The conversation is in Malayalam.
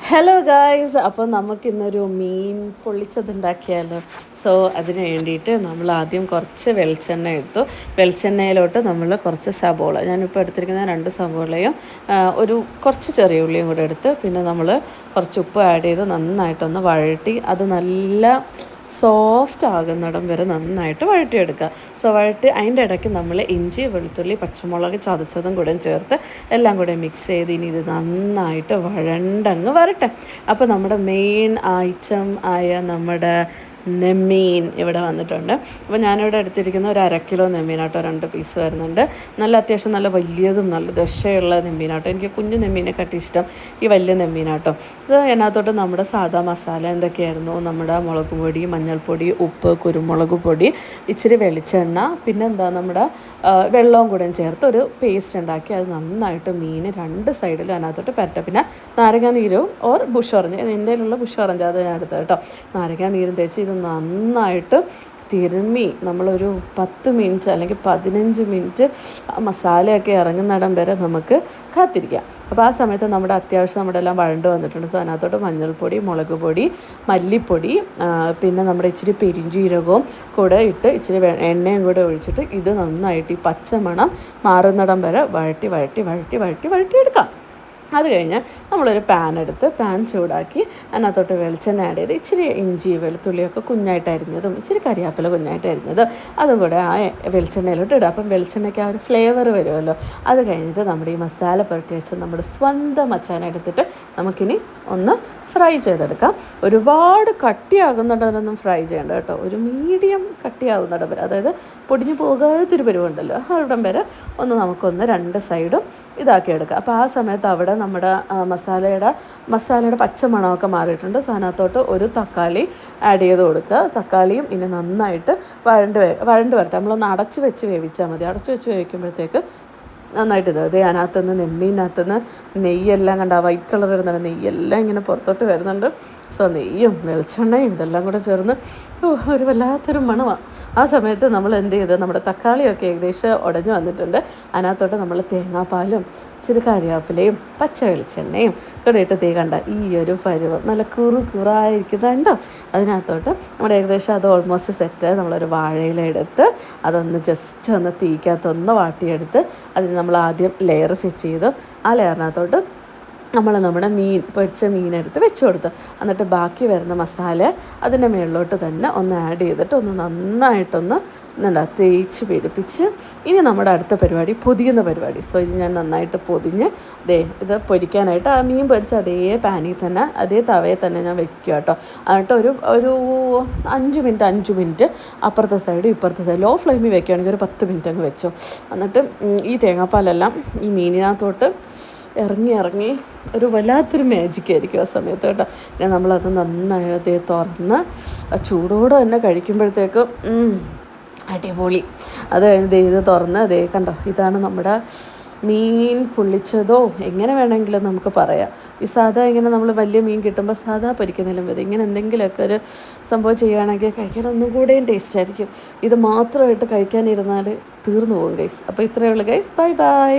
ഹലോ ഗായ്സ്, അപ്പോൾ നമുക്കിന്നൊരു മീൻ പൊള്ളിച്ചതുണ്ടാക്കിയാലോ. സോ അതിന് വേണ്ടിയിട്ട് നമ്മൾ ആദ്യം കുറച്ച് വെളിച്ചെണ്ണ എടുത്തു. വെളിച്ചെണ്ണയിലോട്ട് നമ്മൾ കുറച്ച് സബോള, ഞാനിപ്പോൾ എടുത്തിരിക്കുന്ന 2 സബോളയും ഒരു കുറച്ച് ചെറിയ ഉള്ളിയും കൂടെ എടുത്ത്, പിന്നെ നമ്മൾ കുറച്ച് ഉപ്പ് ആഡ് ചെയ്ത് നന്നായിട്ടൊന്ന് വഴട്ടി അത് നല്ല സോഫ്റ്റ് ആകുന്നിടം വരെ നന്നായിട്ട് വഴറ്റിയെടുക്കുക. സോ വഴറ്റി അതിൻ്റെ ഇടയ്ക്ക് നമ്മൾ ഇഞ്ചി, വെളുത്തുള്ളി, പച്ചമുളക് ചതച്ചതും കൂടെ ചേർത്ത് എല്ലാം കൂടെ മിക്സ് ചെയ്ത് ഇനി ഇത് നന്നായിട്ട് വഴണ്ടങ്ങ് വരട്ടെ. അപ്പോൾ നമ്മുടെ മെയിൻ ഐറ്റം ആയ നമ്മുടെ നെമ്മീൻ ഇവിടെ വന്നിട്ടുണ്ട്. അപ്പോൾ ഞാനിവിടെ എടുത്തിരിക്കുന്ന ഒരു 1/2 കിലോ നെമ്മീനാട്ടോ, 2 പീസ് വരുന്നുണ്ട്. നല്ല അത്യാവശ്യം നല്ല വലിയതും നല്ല ദശയുള്ള നെമ്മീനാട്ടോ. എനിക്ക് കുഞ്ഞു നെമ്മീനെക്കാട്ടി ഇഷ്ടം ഈ വലിയ നെമ്മീനാട്ടോ. സോ അതിനകത്തോട്ട് നമ്മുടെ സാധാ മസാല എന്തൊക്കെയായിരുന്നു, നമ്മുടെ മുളക് പൊടി, മഞ്ഞൾപ്പൊടി, ഉപ്പ്, കുരുമുളക് പൊടി, ഇച്ചിരി വെളിച്ചെണ്ണ, പിന്നെ നമ്മുടെ വെള്ളവും കൂടെ ചേർത്ത് ഒരു പേസ്റ്റ് ഉണ്ടാക്കി അത് നന്നായിട്ട് മീൻ 2 സൈഡിലും അതിനകത്തോട്ട് പരട്ടെ. പിന്നെ നാരങ്ങാ നീരും ഓർ ബുഷ് ഓറഞ്ച്, എൻ്റെ കയ്യിലുള്ള ബുഷ് ഓറഞ്ച് അത് ഞാൻ എടുത്തത് കേട്ടോ. നാരങ്ങാ നീരും തേച്ച് ഇത് നന്നായിട്ട് തിരുമ്മി നമ്മളൊരു 10 മിനിറ്റ് അല്ലെങ്കിൽ 15 മിനിറ്റ് മസാലയൊക്കെ ഇറങ്ങുന്നിടം വരെ നമുക്ക് കാത്തിരിക്കാം. അപ്പോൾ ആ സമയത്ത് നമ്മുടെ അത്യാവശ്യം നമ്മുടെ എല്ലാം വഴണ്ട് വന്നിട്ടുണ്ട്. സോ അതിനകത്തോട്ട് മഞ്ഞൾപ്പൊടി, മുളക് പൊടി, മല്ലിപ്പൊടി, പിന്നെ നമ്മുടെ ഇച്ചിരി പെരിഞ്ചീരകവും കൂടെ ഇട്ട് ഇച്ചിരി എണ്ണയും കൂടെ ഒഴിച്ചിട്ട് ഇത് നന്നായിട്ട് ഈ പച്ചമണം മാറുന്നിടം വരെ വഴറ്റി എടുക്കാം. അത് കഴിഞ്ഞ് നമ്മളൊരു പാൻ എടുത്ത് പാൻ ചൂടാക്കി അതിനകത്തോട്ട് വെളിച്ചെണ്ണ ആഡ് ചെയ്ത് ഇച്ചിരി ഇഞ്ചി വെളുത്തുള്ളിയൊക്കെ കുഞ്ഞായിട്ട് അരിഞ്ഞതും ഇച്ചിരി കറിവേപ്പില കുഞ്ഞായിട്ട് അരിഞ്ഞതും അതും കൂടെ ആ വെളിച്ചെണ്ണയിലോട്ട് ഇടുക. അപ്പം വെളിച്ചെണ്ണയ്ക്ക് ആ ഒരു ഫ്ലേവർ വരുമല്ലോ. അത് കഴിഞ്ഞിട്ട് നമ്മുടെ ഈ മസാല പുരട്ടി വെച്ച് നമ്മുടെ സ്വന്തം മച്ചാന എടുത്തിട്ട് നമുക്കിനി ഒന്ന് ഫ്രൈ ചെയ്തെടുക്കാം. ഒരുപാട് കട്ടിയാകുന്നുണ്ടൊന്നും ഫ്രൈ ചെയ്യേണ്ട കേട്ടോ. ഒരു മീഡിയം കട്ടിയാകുന്നിടം വരെ, അതായത് പൊടിഞ്ഞു പോകാത്തൊരു പരുവുണ്ടല്ലോ, അവിടം വരെ ഒന്ന് നമുക്കൊന്ന് 2 സൈഡും ഇതാക്കിയെടുക്കാം. അപ്പോൾ ആ സമയത്ത് അവിടെ നമ്മുടെ മസാലയുടെ പച്ചമണമൊക്കെ മാറിയിട്ടുണ്ട്. സോ അതിനകത്തോട്ട് ഒരു തക്കാളി ആഡ് ചെയ്ത് കൊടുക്കുക. തക്കാളിയും ഇനി നന്നായിട്ട് വഴണ്ട് വരട്ടെ. നമ്മളൊന്ന് അടച്ച് വെച്ച് വേവിച്ചാൽ മതി. അടച്ച് വെച്ച് വേവിക്കുമ്പോഴത്തേക്ക് നന്നായിട്ട് ഇത് അതിനകത്തുനിന്ന് നെമ്മീനകത്തുനിന്ന് നെയ്യെല്ലാം കണ്ട വൈറ്റ് കളർ വരുന്നുണ്ട്. നെയ്യെല്ലാം ഇങ്ങനെ പുറത്തോട്ട് വരുന്നുണ്ട്. സോ നെയ്യും വെളിച്ചെണ്ണയും ഇതെല്ലാം കൂടെ ചേർന്ന് ഒരു വല്ലാത്തൊരു മണമാണ്. ആ സമയത്ത് നമ്മൾ എന്ത് ചെയ്ത് നമ്മുടെ തക്കാളിയൊക്കെ ഏകദേശം ഉടഞ്ഞു വന്നിട്ടുണ്ട്. അതിനകത്തോട്ട് നമ്മൾ തേങ്ങാപ്പാലും ഇച്ചിരി കറിവേപ്പിലയും പച്ച വെളിച്ചെണ്ണയും കൂടെ ഇട്ട് കണ്ട ഈ ഒരു പരുവം നല്ല കുറായിരിക്കുന്നുണ്ടോ. അതിനകത്തോട്ട് നമ്മുടെ ഏകദേശം അത് ഓൾമോസ്റ്റ് സെറ്റ്. നമ്മളൊരു വാഴയില എടുത്ത് അതൊന്ന് ജസ്റ്റ് ഒന്ന് തീക്കകത്തൊന്ന് വാട്ടിയെടുത്ത് അതിന് നമ്മൾ ആദ്യം ലെയർ സെറ്റ് ചെയ്തു. ആ ലെയറിനകത്തോട്ട് നമ്മുടെ പൊരിച്ച മീനെടുത്ത് വെച്ച് കൊടുത്തു. എന്നിട്ട് ബാക്കി വരുന്ന മസാല അതിൻ്റെ മുകളിലോട്ട് തന്നെ ഒന്ന് ആഡ് ചെയ്തിട്ട് ഒന്ന് നന്നായിട്ടൊന്ന് തേച്ച് പിടിപ്പിച്ച് ഇനി നമ്മുടെ അടുത്ത പരിപാടി പൊതിയുന്ന പരിപാടി. സോ ഇത് ഞാൻ നന്നായിട്ട് പൊതിഞ്ഞ് ഇത് പൊരിക്കാനായിട്ട് ആ മീൻ പൊരിച്ച അതേ പാനിൽ തന്നെ അതേ തവയിൽ തന്നെ ഞാൻ വെക്കുക കേട്ടോ. എന്നിട്ട് ഒരു 5 മിനിറ്റ് അപ്പുറത്തെ സൈഡ് ഇപ്പുറത്തെ സൈഡ് ലോ ഫ്ലെയിമിൽ വെക്കുകയാണെങ്കിൽ ഒരു 10 മിനിറ്റ് അങ്ങ് വെച്ചു. എന്നിട്ട് ഈ തേങ്ങാപ്പാലെല്ലാം ഈ മീനിനകത്തോട്ട് ഇറങ്ങി ഒരു വല്ലാത്തൊരു മാജിക്കായിരിക്കും ആ സമയത്ത് കേട്ടോ. പിന്നെ നമ്മളത് നന്നായി തുറന്ന് ചൂടോടെ തന്നെ കഴിക്കുമ്പോഴത്തേക്ക് അടിപൊളി. അത് കഴിഞ്ഞ് ഇത് തുറന്ന് കണ്ടോ, ഇതാണ് നമ്മുടെ മീൻ പൊള്ളിച്ചതോ എങ്ങനെ വേണമെങ്കിലും നമുക്ക് പറയാം. ഈ സാധാ ഇങ്ങനെ നമ്മൾ വലിയ മീൻ കിട്ടുമ്പോൾ സാധാ പൊരിക്കുന്നതിലും മതി ഇങ്ങനെ എന്തെങ്കിലുമൊക്കെ ഒരു സംഭവം ചെയ്യുകയാണെങ്കിൽ കഴിക്കാൻ ഒന്നും കൂടെയും ടേസ്റ്റ് ആയിരിക്കും. ഇത് മാത്രമായിട്ട് കഴിക്കാനിരുന്നാൽ തീർന്നു പോകും ഗൈസ്. അപ്പോൾ ഇത്രയേ ഉള്ളൂ ഗൈസ്. ബൈ.